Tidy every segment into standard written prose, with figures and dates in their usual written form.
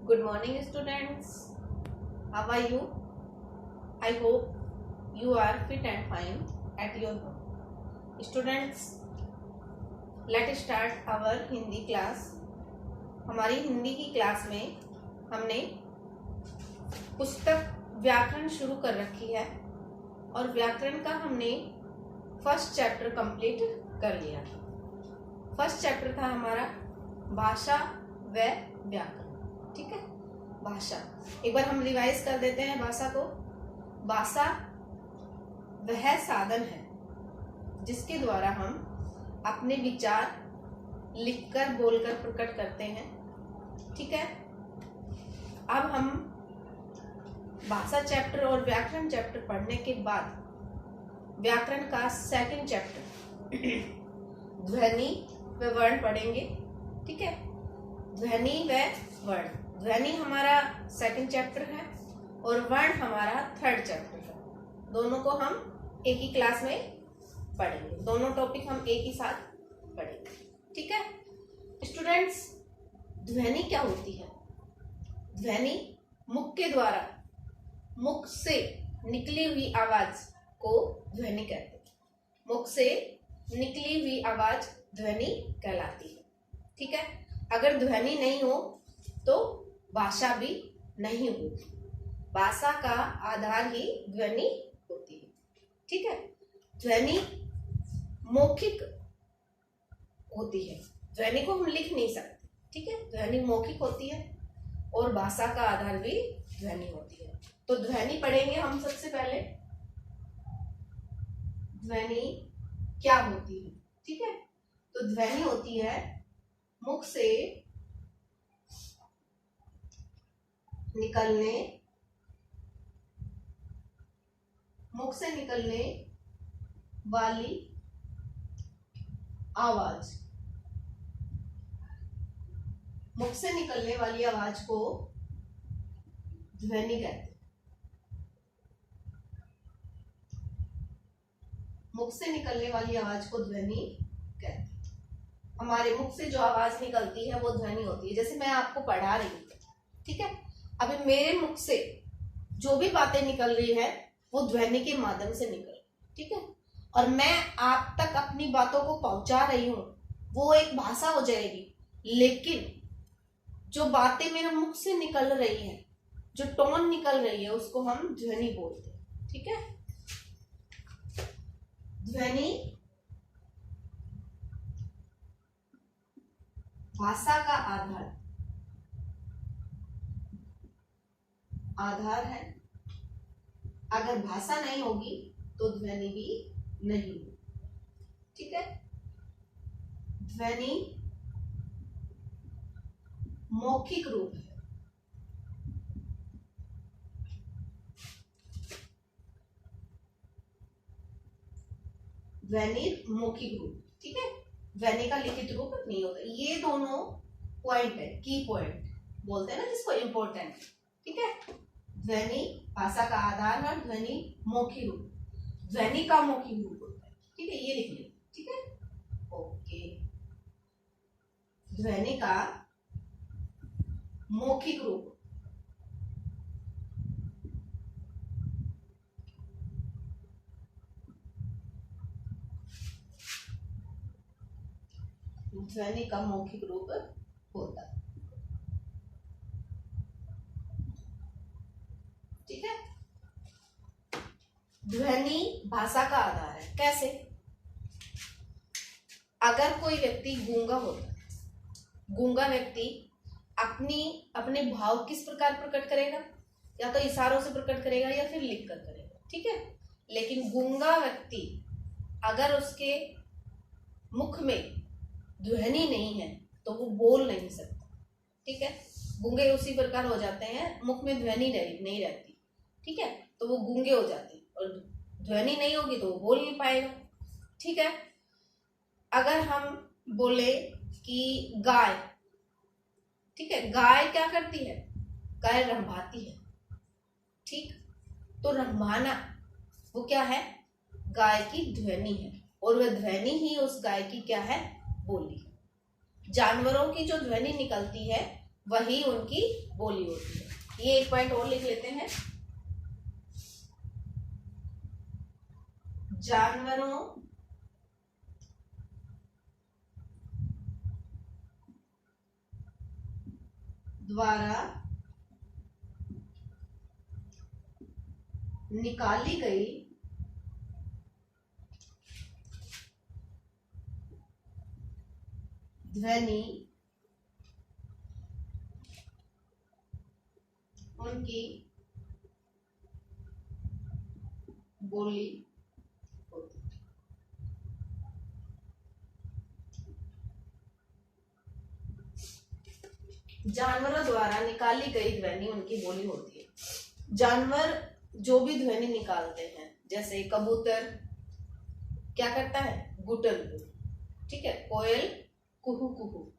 Good morning, students. How are you? I hope you are fit and fine at your home. Students, let's start our Hindi class. हमारी हिंदी की class में हमने पुस्तक व्याकरण शुरू कर रखी है और व्याकरण का हमने फर्स्ट चैप्टर कंप्लीट कर लिया. फर्स्ट चैप्टर था हमारा भाषा व व्याकरण. ठीक है, भाषा एक बार हम रिवाइज कर देते हैं भाषा को. भाषा वह साधन है जिसके द्वारा हम अपने विचार लिखकर बोलकर प्रकट करते हैं. ठीक है, अब हम भाषा चैप्टर और व्याकरण चैप्टर पढ़ने के बाद व्याकरण का सेकंड चैप्टर ध्वनि व वर्ण पढ़ेंगे. ठीक है, ध्वनि व वर्ण. ध्वनि हमारा सेकंड चैप्टर है और वर्ण हमारा थर्ड चैप्टर है. दोनों को हम एक ही क्लास में पढ़ेंगे. दोनों टॉपिक हम एक ही साथ पढ़ेंगे. ठीक है स्टूडेंट्स, ध्वनि क्या होती है? ध्वनि मुख के द्वारा, मुख से निकली हुई आवाज को ध्वनि कहते हैं. मुख से निकली हुई आवाज ध्वनि कहलाती है. ठीक है, अगर ध्वनि नहीं हो तो भाषा भी नहीं होती. भाषा का आधार ही ध्वनि होती है. ठीक है, ध्वनि मौखिक होती है. ध्वनि को हम लिख नहीं सकते. ठीक है, ध्वनि मौखिक होती है और भाषा का आधार भी ध्वनि होती है. तो ध्वनि पढ़ेंगे हम सबसे पहले. ध्वनि क्या होती है? ठीक है, तो ध्वनि होती है मुख से निकलने वाली आवाज. मुख से निकलने वाली आवाज को ध्वनि कहते हैं. मुख से निकलने वाली आवाज को ध्वनि कहते हैं. हमारे मुख से जो आवाज निकलती है वो ध्वनि होती है. जैसे मैं आपको पढ़ा रही हूँ. ठीक है, अभी मेरे मुख से जो भी बातें निकल रही है वो ध्वनि के माध्यम से निकल रही. ठीक है, और मैं आप तक अपनी बातों को पहुंचा रही हूं, वो एक भाषा हो जाएगी. लेकिन जो बातें मेरे मुख से निकल रही हैं, जो टोन निकल रही है, उसको हम ध्वनि बोलते हैं. ठीक है, ध्वनि भाषा का आधार है. अगर भाषा नहीं होगी तो ध्वनि भी नहीं होगी. ठीक है, ध्वनि मौखिक रूप है. ध्वनि मौखिक रूप. ठीक है, ध्वनि का लिखित रूप नहीं होता. ये दोनों पॉइंट है, की पॉइंट बोलते हैं ना जिसको, इंपॉर्टेंट. ठीक है, ध्वनि भाषा का आधार है. ध्वनि मौखिक रूप, ध्वनि का मौखिक रूप होता है. ठीक है, ये लिख लें. ठीक है, ओके. ध्वनि का मौखिक रूप. ध्वनि का मौखिक रूप होता है. ठीक है, ध्वनि भाषा का आधार है. कैसे? अगर कोई व्यक्ति गूंगा होता है, गूंगा व्यक्ति अपने भाव किस प्रकार प्रकट करेगा? या तो इशारों से प्रकट करेगा या फिर लिखकर करेगा. ठीक है, लेकिन गूंगा व्यक्ति अगर उसके मुख में ध्वनि नहीं है तो वो बोल नहीं सकता. ठीक है, गूंगे उसी प्रकार हो जाते हैं, मुख में ध्वनि नहीं रहती. ठीक है, तो वो गूंगे हो जाते हैं और ध्वनि नहीं होगी तो वो बोल नहीं पाएगा. ठीक है, अगर हम बोले कि गाय, ठीक है, गाय क्या करती है? गाय रंभाती है. ठीक, तो रंभाना वो क्या है? गाय की ध्वनि है और वह ध्वनि ही उस गाय की क्या है? बोली. जानवरों की जो ध्वनि निकलती है वही उनकी बोली होती है। ये एक पॉइंट और लिख लेते हैं। जानवरों द्वारा निकाली गई ध्वनि उनकी बोली होती है। जानवरों द्वारा निकाली गई ध्वनि उनकी बोली होती है। जानवर जो भी ध्वनि निकालते हैं, जैसे कबूतर क्या करता है, गुटल, ठीक है, कोयल कुहू कुहू,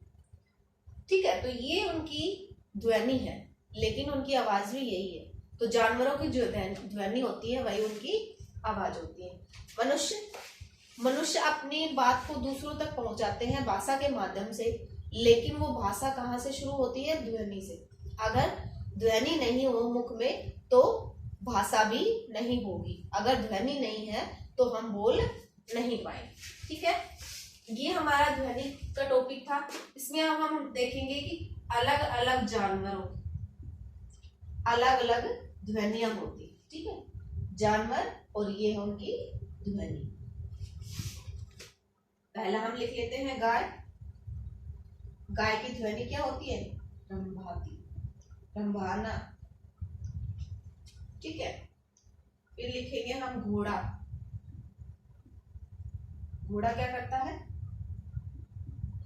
ठीक है, तो ये उनकी ध्वनि है, लेकिन उनकी आवाज भी यही है। तो जानवरों की जो ध्वनि होती है वही उनकी आवाज होती है। मनुष्य अपनी बात को दूसरों तक पहुंचाते हैं भाषा के माध्यम से, लेकिन वो भाषा कहाँ से शुरू होती है, ध्वनि से। अगर ध्वनि नहीं हो मुख में तो भाषा भी नहीं होगी। अगर ध्वनि नहीं है तो हम बोल नहीं पाएंगे, ठीक है। ये हमारा ध्वनि का टॉपिक था। इसमें अब हम देखेंगे कि अलग अलग जानवरों अलग अलग ध्वनियां होती, ठीक है, जानवर और ये है उनकी ध्वनि। पहला हम लिख लेते हैं गाय। गाय की ध्वनि क्या होती है, रंभाती, रंभाना, ठीक है। फिर लिखेंगे हम घोड़ा। घोड़ा क्या करता है,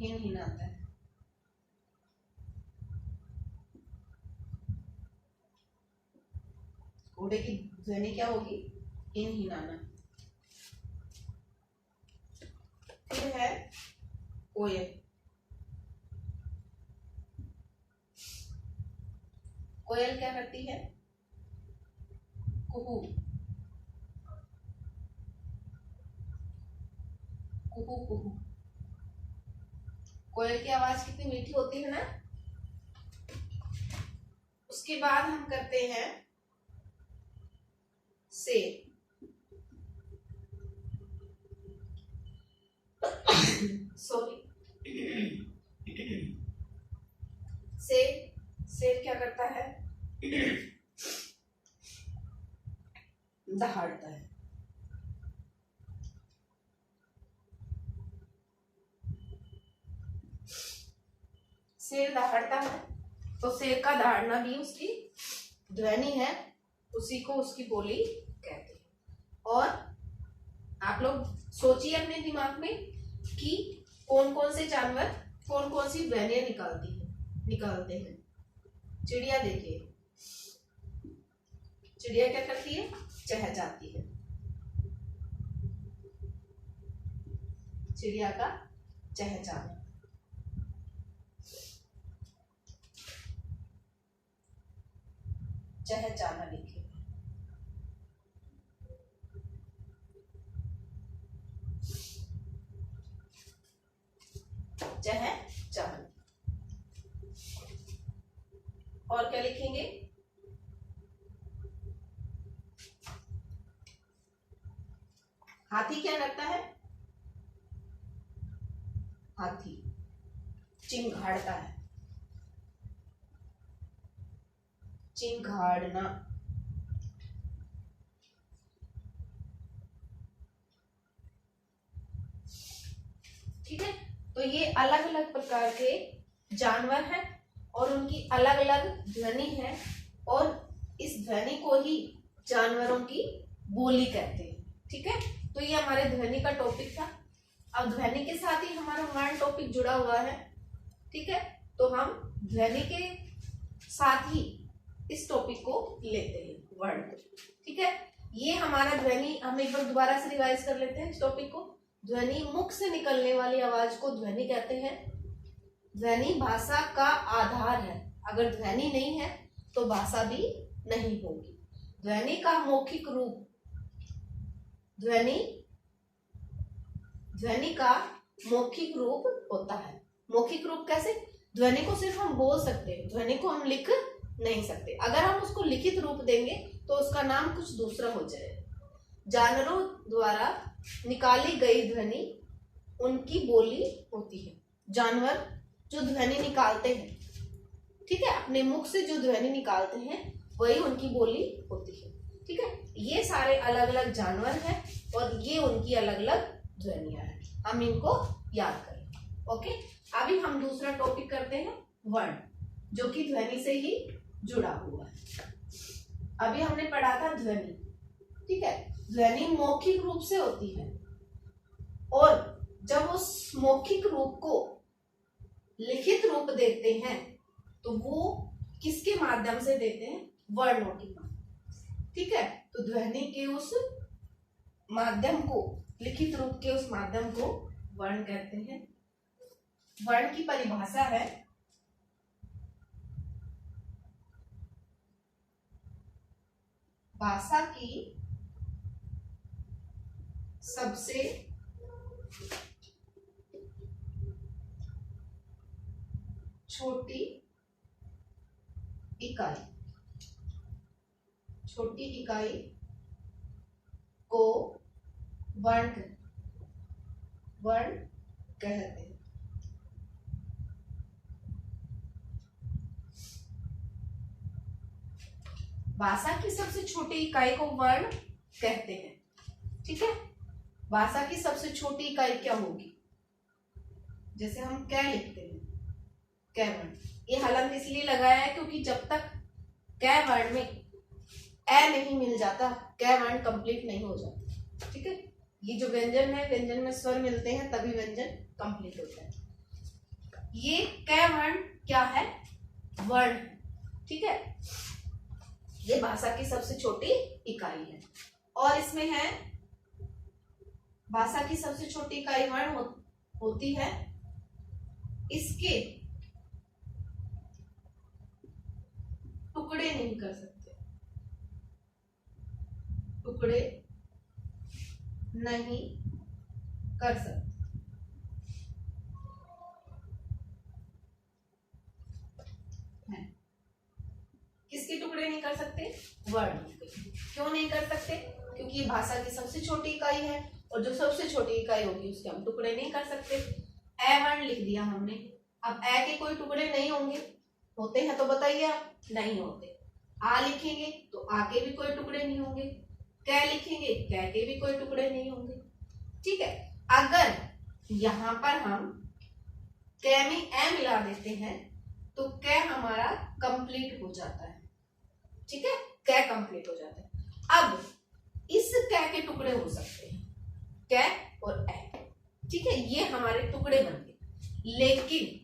हिन हिनाता है। घोड़े की ध्वनि क्या होगी, हिन हिनाना। फिर है कोयल। कोयल क्या करती है, कुहू कुहू कुहू। कोयल की आवाज कितनी मीठी होती है ना। उसके बाद हम करते हैं शेर। सॉरी, शेर क्या करता है, दहाड़ता है। शेर दहाड़ता है, तो शेर का दहाड़ना भी उसकी ध्वनि है, उसी को उसकी बोली कहते हैं। और आप लोग सोचिए अपने दिमाग में कि कौन कौन से जानवर कौन कौन सी ध्वनियां निकालते हैं। चिड़िया देखिए, चिड़िया क्या करती है, चहचहाती है। चिड़िया का चहचहाना। चहचहाना लिखिए। चहचहाना। और क्या लिखेंगे, हाथी क्या करता है, हाथी चिंघाड़ता है, चिंघाड़ना। ठीक है, तो ये अलग अलग प्रकार के जानवर हैं और उनकी अलग अलग ध्वनि है, और इस ध्वनि को ही जानवरों की बोली कहते हैं। ठीक है, तो ये हमारे ध्वनि का टॉपिक था। अब ध्वनि के साथ ही हमारा वर्ण टॉपिक जुड़ा हुआ है। ठीक है, तो हम ध्वनि के साथ ही इस टॉपिक को लेते हैं, वर्ण को। ठीक है, ये हमारा ध्वनि, हम एक बार दोबारा से रिवाइज कर लेते हैं इस टॉपिक को। ध्वनि, मुख से निकलने वाली आवाज को ध्वनि कहते हैं। ध्वनि भाषा का आधार है, अगर ध्वनि नहीं है तो भाषा भी नहीं होगी। ध्वनि का मौखिक रूप, ध्वनि का मौखिक रूप होता है। मौखिक रूप कैसे, ध्वनि को सिर्फ हम बोल सकते हैं, ध्वनि को हम लिख नहीं सकते। अगर हम उसको लिखित रूप देंगे तो उसका नाम कुछ दूसरा हो जाएगा। जानवरों द्वारा निकाली गई ध्वनि उनकी बोली होती है। जानवर जो ध्वनि निकालते हैं, ठीक है, अपने मुख से जो ध्वनि निकालते हैं वही उनकी बोली होती है। ठीक है, ये सारे अलग अलग जानवर हैं और ये उनकी अलग अलग ध्वनियां हैं, हम इनको याद करें। ओके, अभी हम दूसरा टॉपिक करते हैं, वर्ण, जो कि ध्वनि से ही जुड़ा हुआ है। अभी हमने पढ़ा था ध्वनि, ठीक है, ध्वनि मौखिक रूप से होती है और जब उस मौखिक रूप को लिखित रूप देते हैं तो वो किसके माध्यम से देते हैं? वर्णों के माध्यम। ठीक है, तो ध्वनि के उस माध्यम को, लिखित रूप के उस माध्यम को वर्ण कहते हैं। वर्ण की परिभाषा है भाषा की सबसे छोटी इकाई, छोटी इकाई को वर्ण कहते हैं। भाषा की सबसे छोटी इकाई को वर्ण कहते हैं। ठीक है, भाषा की सबसे छोटी इकाई क्या होगी? जैसे हम कै लिखते हैं, कै वर्ण, ये हलंत इसलिए लगाया है क्योंकि जब तक कै वर्ण में ए नहीं मिल जाता, कै वर्ण कंप्लीट नहीं हो जाता। ठीक है, ये जो व्यंजन है, व्यंजन में स्वर मिलते हैं तभी व्यंजन कंप्लीट होता है। ये कै वर्ण क्या है? वर्ण। ठीक है, ये भाषा की सबसे छोटी इकाई है और इसमें है, भाषा की सबसे छोटी इकाई वर्ण होती है, इसके टुकड़े नहीं कर सकते, टुकड़े नहीं कर सकते। किसके टुकड़े नहीं कर सकते? वर्ण के। क्यों नहीं कर सकते? क्योंकि ये भाषा की सबसे छोटी इकाई है और जो सबसे छोटी इकाई होगी उसके हम टुकड़े नहीं कर सकते। ए वर्ण लिख दिया हमने, अब ए के कोई टुकड़े नहीं होंगे, होते हैं तो बताइए आप? नहीं होते। आ लिखेंगे तो आ के भी कोई टुकड़े नहीं होंगे, कै लिखेंगे कै के भी कोई टुकड़े नहीं होंगे। ठीक है, अगर यहां पर हम कै में ए मिला देते हैं तो कै हमारा कंप्लीट हो जाता है। ठीक है, कै कंप्लीट हो जाता है। अब इस कै के टुकड़े हो सकते हैं, कै और ए। ठीक है, ये हमारे टुकड़े बन गए, लेकिन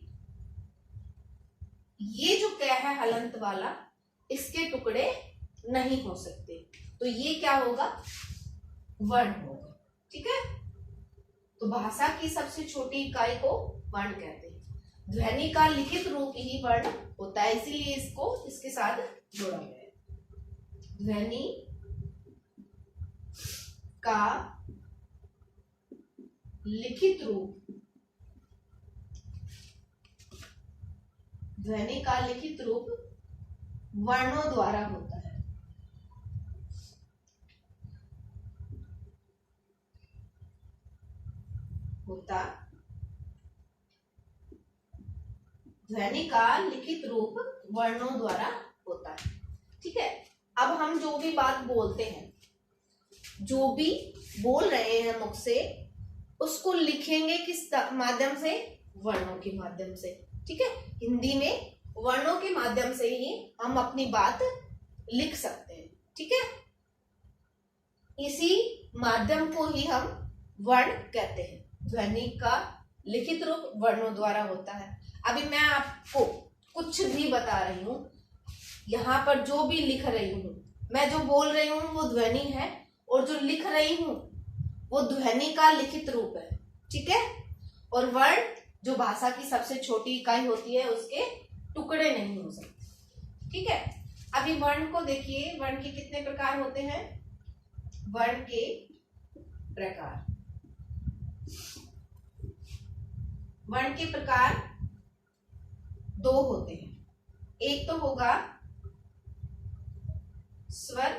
ये जो कै है हलंत वाला, इसके टुकड़े नहीं हो सकते, तो ये क्या होगा? वर्ण होगा। ठीक है, तो भाषा की सबसे छोटी इकाई को वर्ण कहते हैं। ध्वनि का लिखित रूप ही वर्ण होता है, इसीलिए इसको इसके साथ जोड़ा गया है। ध्वनि का लिखित रूप, ध्वनि का लिखित रूप वर्णों द्वारा होता है। ध्वनि का लिखित रूप वर्णों द्वारा होता है। ठीक है, अब हम जो भी बात बोलते हैं, जो भी बोल रहे हैं मुख से, उसको लिखेंगे किस माध्यम से? वर्णों के माध्यम से। ठीक है, हिंदी में वर्णों के माध्यम से ही हम अपनी बात लिख सकते हैं। ठीक है, इसी माध्यम को ही हम वर्ण कहते हैं। ध्वनि का लिखित रूप वर्णों द्वारा होता है। अभी मैं आपको कुछ भी बता रही हूं, यहां पर जो भी लिख रही हूं, मैं जो बोल रही हूं वो ध्वनि है और जो लिख रही हूं वो ध्वनि का लिखित रूप है। ठीक है, और वर्ण जो भाषा की सबसे छोटी इकाई होती है, उसके टुकड़े नहीं हो सकते। ठीक है, अभी वर्ण को देखिए, वर्ण के कितने प्रकार होते हैं? वर्ण के प्रकार, वर्ण के प्रकार दो होते हैं। एक तो होगा स्वर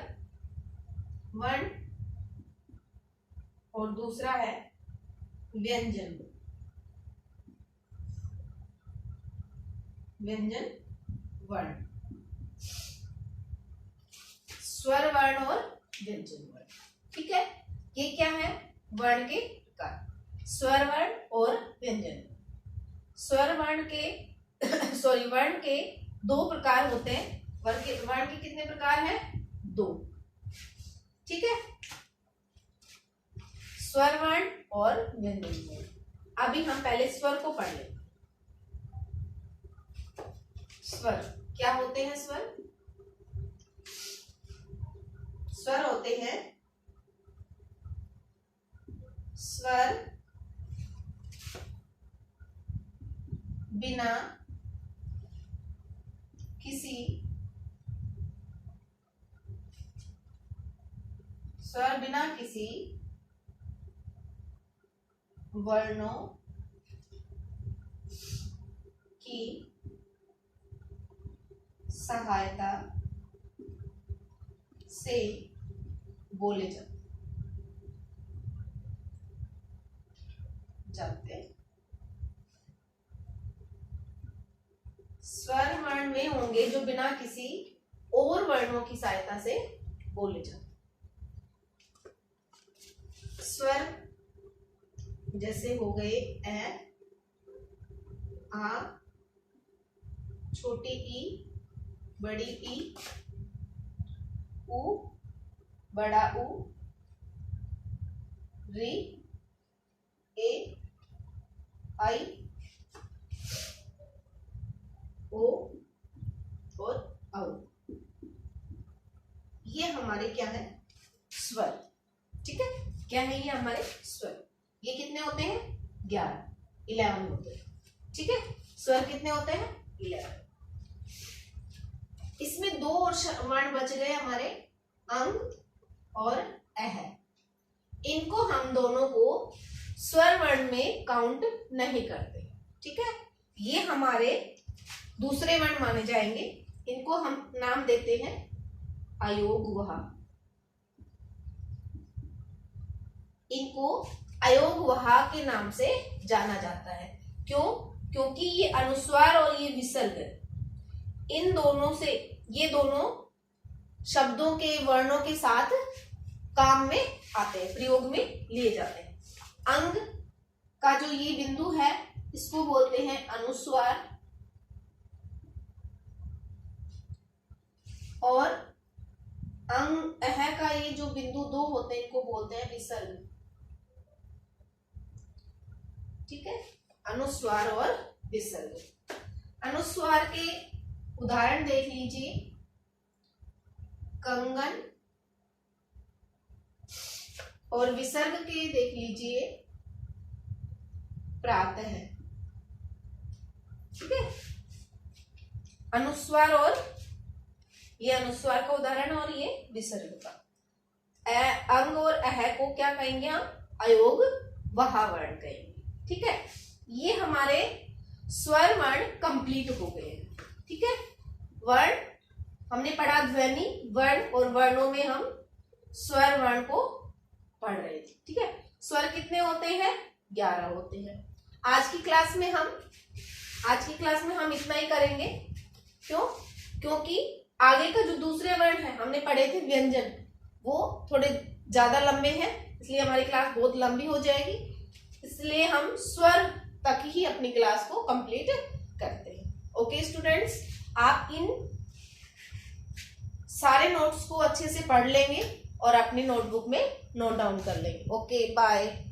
वर्ण और दूसरा है व्यंजन वर्ण। स्वर वर्ण और व्यंजन वर्ण, ठीक है। ये क्या है? वर्ण के प्रकार, स्वर वर्ण और व्यंजन। स्वर वर्ण के वर्ण के दो प्रकार होते हैं। वर्ण के कितने प्रकार हैं? दो, ठीक है। स्वर वर्ण और व्यंजन वर्ण। अभी हम पहले स्वर को पढ़ लें। स्वर क्या होते हैं? स्वर होते हैं स्वर बिना किसी वर्णों की सहायता से बोले जाते हैं। स्वर वर्ण वे होंगे जो बिना किसी और वर्णों की सहायता से बोले जाते। स्वर जैसे हो गए ए, आ, छोटी ई, बड़ी ई, उ, बड़ा उ, री, ए, आई, ओ और औ। ये हमारे क्या है? स्वर, ठीक है। क्या है ये? हमारे स्वर। ये कितने होते हैं? 11 होते हैं, ठीक है। स्वर कितने होते हैं? 11। इसमें दो और वर्ण बच गए हमारे, अंग और अह। इनको हम दोनों को स्वर वर्ण में काउंट नहीं करते, ठीक है। ये हमारे दूसरे वर्ण माने जाएंगे। इनको हम नाम देते हैं अयोगवह। इनको अयोगवह के नाम से जाना जाता है। क्यों? क्योंकि ये अनुस्वार और ये विसर्ग, इन दोनों से, ये दोनों शब्दों के वर्णों के साथ काम में आते हैं, प्रयोग में लिए जाते हैं। अंग का जो ये बिंदु है इसको बोलते हैं अनुस्वार, और अंग अह का ये जो बिंदु दो होते हैं इनको बोलते हैं विसर्ग, ठीक है। अनुस्वार और विसर्ग। अनुस्वार के उदाहरण देख लीजिए, कंगन, और विसर्ग के देख लीजिए प्रातः, ठीक है। अनुस्वार, और ये अनुस्वार का उदाहरण और ये विसर्ग का। अंग और अह को क्या कहेंगे हम? अयोग वह वर्ण कहेंगे, ठीक है। ये हमारे स्वर वर्ण कंप्लीट हो गए, ठीक है। वर्ण हमने पढ़ा, ध्वनि वर्ण, और वर्णों में हम स्वर वर्ण को पढ़ रहे थे, ठीक है। स्वर कितने होते हैं? 11 होते हैं। आज की क्लास में हम इतना ही करेंगे। क्यों? क्योंकि आगे का जो दूसरे वर्ण है हमने पढ़े थे व्यंजन, वो थोड़े ज्यादा लंबे हैं, इसलिए हमारी क्लास बहुत लंबी हो जाएगी। इसलिए हम स्वर तक ही अपनी क्लास को कंप्लीट करते हैं। ओके स्टूडेंट्स, आप इन सारे नोट्स को अच्छे से पढ़ लेंगे और अपनी नोटबुक में नोट डाउन कर लेंगे। Okay, bye.